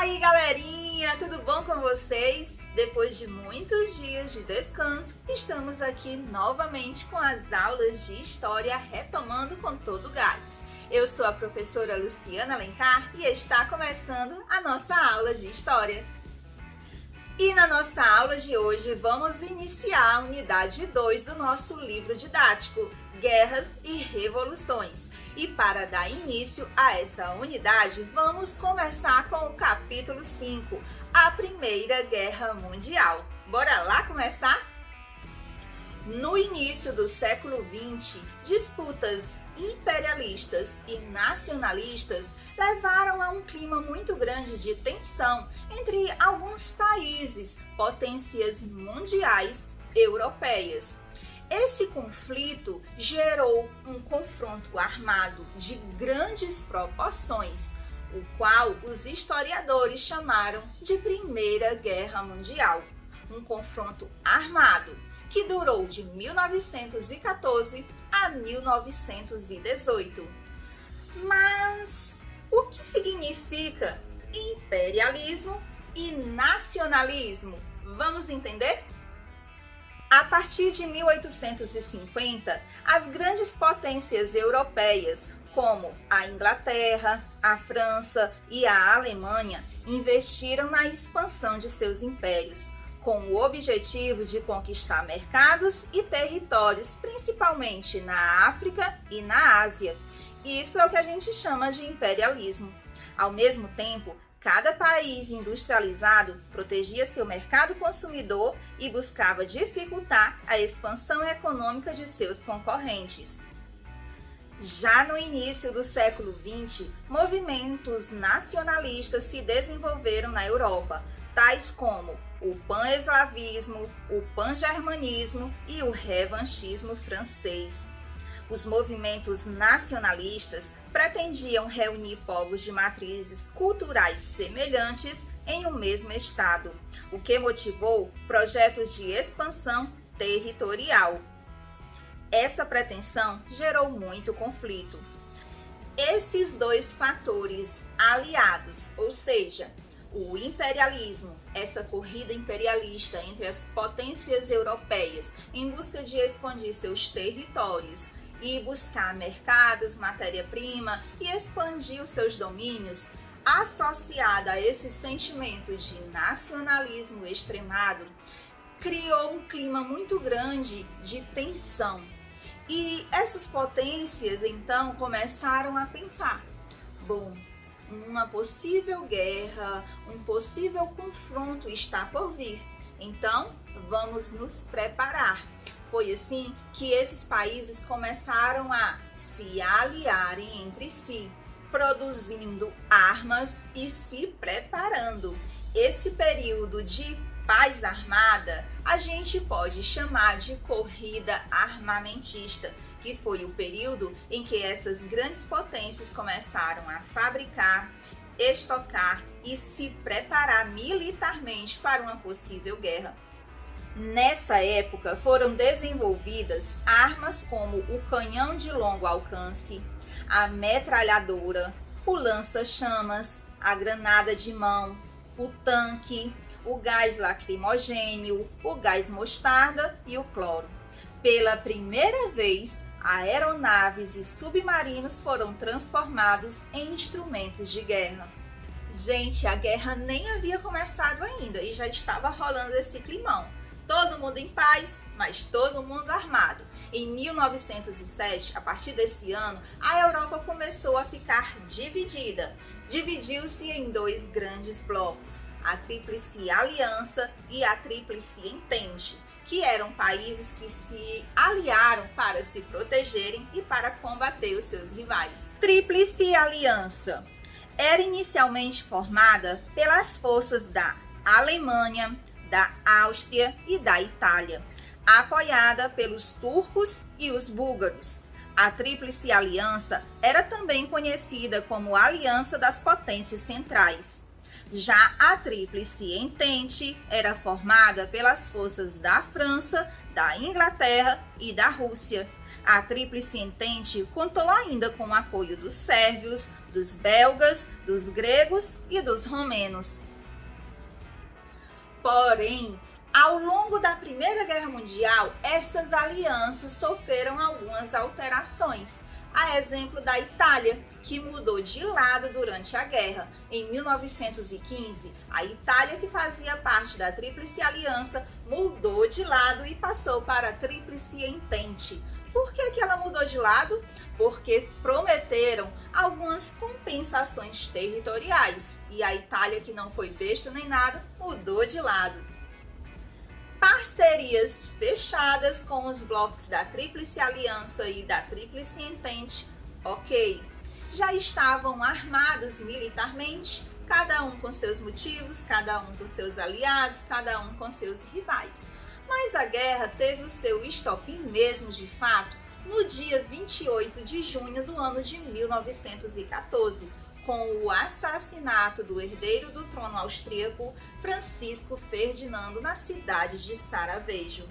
aí, galerinha, tudo bom com vocês? Depois de muitos dias de descanso, estamos aqui novamente com as aulas de História retomando com todo o gás. Eu sou a professora Luciana Alencar e está começando a nossa aula de História. E na nossa aula de hoje vamos iniciar a unidade 2 do nosso livro didático, Guerras e Revoluções. E para dar início a essa unidade, vamos começar com o capítulo 5, a Primeira Guerra Mundial. Bora lá começar? No início do século XX, disputas imperialistas e nacionalistas levaram a um clima muito grande de tensão entre alguns países, potências mundiais europeias. Esse conflito gerou um confronto armado de grandes proporções, o qual os historiadores chamaram de Primeira Guerra Mundial. Um confronto armado que durou de 1914 a 1918. Mas o que significa imperialismo e nacionalismo? Vamos entender? A partir de 1850, as grandes potências europeias, como a Inglaterra, a França e a Alemanha, investiram na expansão de seus impérios, com o objetivo de conquistar mercados e territórios, principalmente na África e na Ásia. Isso é o que a gente chama de imperialismo. Ao mesmo tempo, cada país industrializado protegia seu mercado consumidor e buscava dificultar a expansão econômica de seus concorrentes. Já no início do século XX, movimentos nacionalistas se desenvolveram na Europa, tais como o pan-eslavismo, o pan-germanismo e o revanchismo francês. Os movimentos nacionalistas pretendiam reunir povos de matrizes culturais semelhantes em um mesmo estado, o que motivou projetos de expansão territorial. Essa pretensão gerou muito conflito. Esses dois fatores aliados, ou seja, o imperialismo, essa corrida imperialista entre as potências europeias em busca de expandir seus territórios e buscar mercados, matéria-prima e expandir os seus domínios, associada a esse sentimento de nacionalismo extremado, criou um clima muito grande de tensão. E essas potências, então, começaram a pensar, uma possível guerra, um possível confronto está por vir. Então, vamos nos preparar. Foi assim que esses países começaram a se aliarem entre si, produzindo armas e se preparando. Esse período de paz armada a gente pode chamar de corrida armamentista, que foi o período em que essas grandes potências começaram a fabricar, estocar e se preparar militarmente para uma possível guerra. Nessa época foram desenvolvidas armas como o canhão de longo alcance, a metralhadora, o lança-chamas, a granada de mão, o tanque, o gás lacrimogêneo, o gás mostarda e o cloro. Pela primeira vez, aeronaves e submarinos foram transformados em instrumentos de guerra. Gente, a guerra nem havia começado ainda e já estava rolando esse climão. Todo mundo em paz, mas todo mundo armado. Em 1907, a partir desse ano, a Europa começou a ficar dividida. Dividiu-se em dois grandes blocos, a Tríplice Aliança e a Tríplice Entente, que eram países que se aliaram para se protegerem e para combater os seus rivais. Tríplice Aliança era inicialmente formada pelas forças da Alemanha, da Áustria e da Itália, apoiada pelos turcos e os búlgaros. A Tríplice Aliança era também conhecida como Aliança das Potências Centrais. Já a Tríplice Entente era formada pelas forças da França, da Inglaterra e da Rússia. A Tríplice Entente contou ainda com o apoio dos sérvios, dos belgas, dos gregos e dos romenos. Porém, ao longo da Primeira Guerra Mundial, essas alianças sofreram algumas alterações. A exemplo da Itália, que mudou de lado durante a guerra. Em 1915, a Itália, que fazia parte da Tríplice Aliança, mudou de lado e passou para a Tríplice Entente. Por que ela mudou de lado? Porque prometeram algumas compensações territoriais. E a Itália, que não foi besta nem nada, mudou de lado. Parcerias fechadas com os blocos da Tríplice Aliança e da Tríplice Entente, ok. Já estavam armados militarmente, cada um com seus motivos, cada um com seus aliados, cada um com seus rivais. Mas a guerra teve o seu estopim mesmo de fato no dia 28 de junho do ano de 1914, com o assassinato do herdeiro do trono austríaco, Francisco Ferdinando, na cidade de Sarajevo.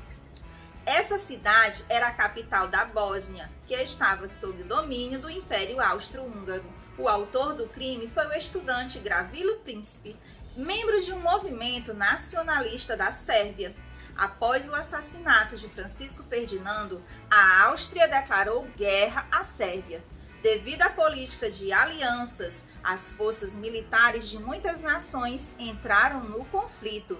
Essa cidade era a capital da Bósnia, que estava sob o domínio do Império Austro-Húngaro. O autor do crime foi o estudante Gavrilo Princip, membro de um movimento nacionalista da Sérvia. Após o assassinato de Francisco Ferdinando, a Áustria declarou guerra à Sérvia. Devido à política de alianças, as forças militares de muitas nações entraram no conflito.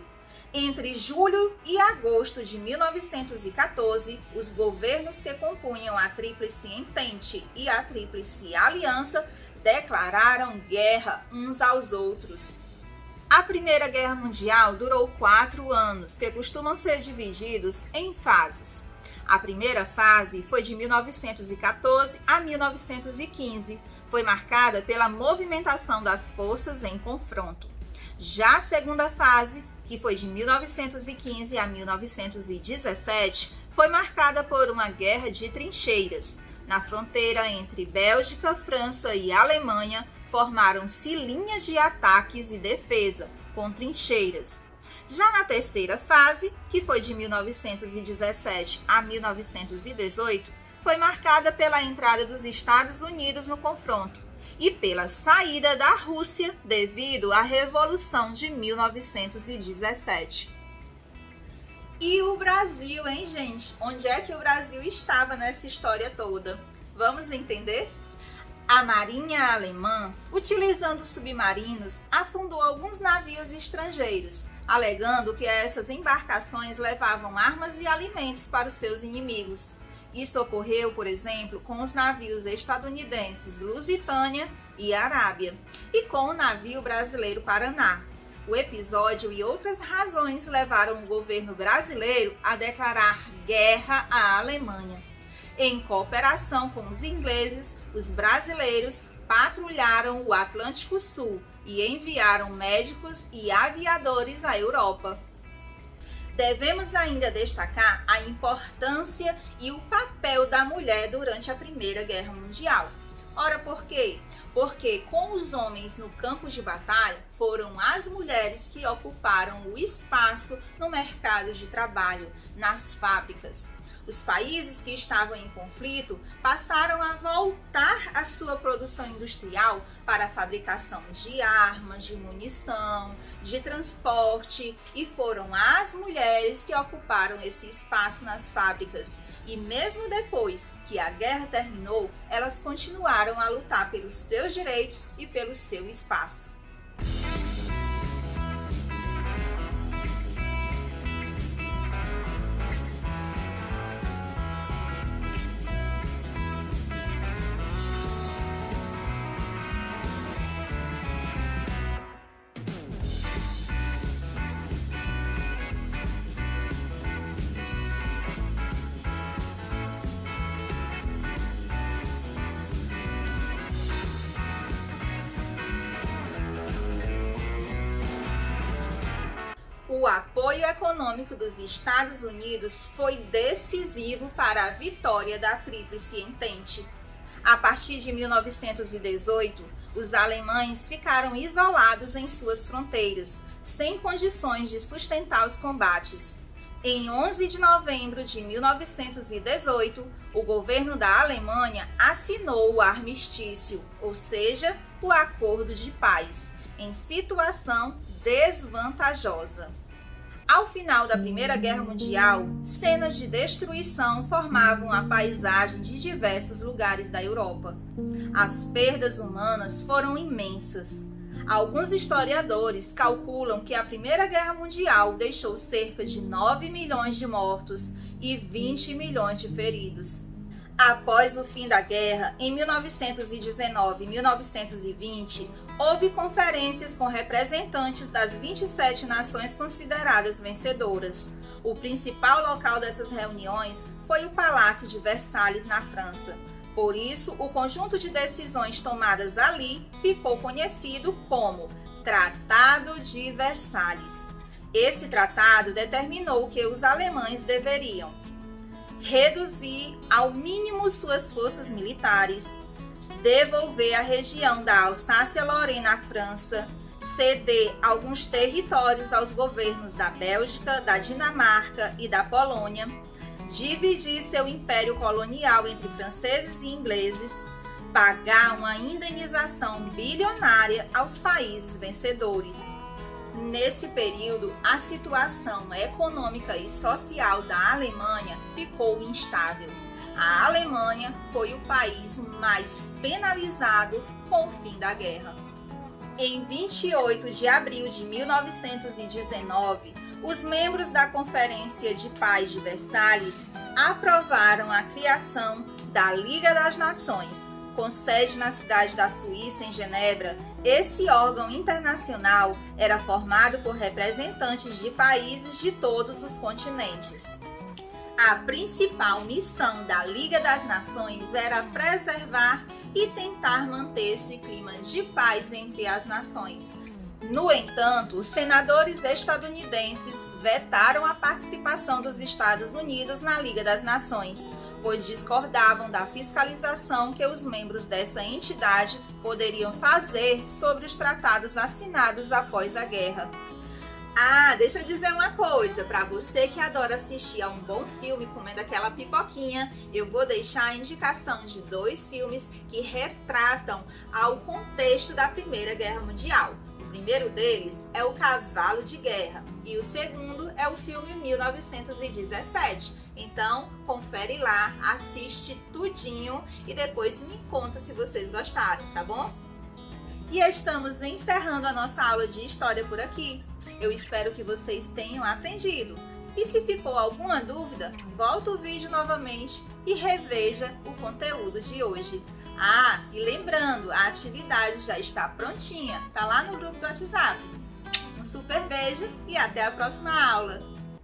Entre julho e agosto de 1914, os governos que compunham a Tríplice Entente e a Tríplice Aliança declararam guerra uns aos outros. A Primeira Guerra Mundial durou 4 anos, que costumam ser divididos em fases. A primeira fase foi de 1914 a 1915. Foi marcada pela movimentação das forças em confronto. Já a segunda fase, que foi de 1915 a 1917, foi marcada por uma guerra de trincheiras. Na fronteira entre Bélgica, França e Alemanha, formaram-se linhas de ataques e defesa, com trincheiras. Já na terceira fase, que foi de 1917 a 1918, foi marcada pela entrada dos Estados Unidos no confronto e pela saída da Rússia devido à Revolução de 1917. E o Brasil, hein, gente? Onde é que o Brasil estava nessa história toda? Vamos entender? A Marinha Alemã, utilizando submarinos, afundou alguns navios estrangeiros, alegando que essas embarcações levavam armas e alimentos para os seus inimigos. Isso ocorreu, por exemplo, com os navios estadunidenses Lusitânia e Arábia, e com o navio brasileiro Paraná. O episódio e outras razões levaram o governo brasileiro a declarar guerra à Alemanha. Em cooperação com os ingleses, os brasileiros patrulharam o Atlântico Sul e enviaram médicos e aviadores à Europa. Devemos ainda destacar a importância e o papel da mulher durante a Primeira Guerra Mundial. Ora, por quê? Porque com os homens no campo de batalha, foram as mulheres que ocuparam o espaço no mercado de trabalho, nas fábricas. Os países que estavam em conflito passaram a voltar a sua produção industrial para a fabricação de armas, de munição, de transporte, e foram as mulheres que ocuparam esse espaço nas fábricas. E mesmo depois que a guerra terminou, elas continuaram a lutar pelos seus direitos e pelo seu espaço. O apoio econômico dos Estados Unidos foi decisivo para a vitória da Tríplice Entente. A partir de 1918, Os alemães ficaram isolados em suas fronteiras, sem condições de sustentar os combates. Em 11 de novembro de 1918, o governo da Alemanha assinou o armistício, ou seja, o acordo de paz, em situação desvantajosa. Ao final da Primeira Guerra Mundial, cenas de destruição formavam a paisagem de diversos lugares da Europa. As perdas humanas foram imensas. Alguns historiadores calculam que a Primeira Guerra Mundial deixou cerca de 9 milhões de mortos e 20 milhões de feridos. Após o fim da guerra, em 1919 e 1920, houve conferências com representantes das 27 nações consideradas vencedoras. O principal local dessas reuniões foi o Palácio de Versalhes, na França. Por isso, o conjunto de decisões tomadas ali ficou conhecido como Tratado de Versalhes. Esse tratado determinou que os alemães deveriam reduzir ao mínimo suas forças militares, devolver a região da Alsácia-Lorena à França, ceder alguns territórios aos governos da Bélgica, da Dinamarca e da Polônia, dividir seu império colonial entre franceses e ingleses, pagar uma indenização bilionária aos países vencedores. Nesse período, a situação econômica e social da Alemanha ficou instável. A Alemanha foi o país mais penalizado com o fim da guerra. Em 28 de abril de 1919, os membros da Conferência de Paz de Versalhes aprovaram a criação da Liga das Nações, com sede na cidade da Suíça, em Genebra. Esse órgão internacional era formado por representantes de países de todos os continentes. A principal missão da Liga das Nações era preservar e tentar manter esse clima de paz entre as nações. No entanto, os senadores estadunidenses vetaram a participação dos Estados Unidos na Liga das Nações, pois discordavam da fiscalização que os membros dessa entidade poderiam fazer sobre os tratados assinados após a guerra. Deixa eu dizer uma coisa, para você que adora assistir a um bom filme comendo aquela pipoquinha, eu vou deixar a indicação de 2 filmes que retratam ao contexto da Primeira Guerra Mundial. O primeiro deles é O Cavalo de Guerra e o segundo é o filme 1917. Então, confere lá, assiste tudinho e depois me conta se vocês gostaram, tá bom? E estamos encerrando a nossa aula de história por aqui. Eu espero que vocês tenham aprendido. E se ficou alguma dúvida, volta o vídeo novamente e reveja o conteúdo de hoje. E lembrando, a atividade já está prontinha, tá lá no grupo do WhatsApp. Um super beijo e até a próxima aula!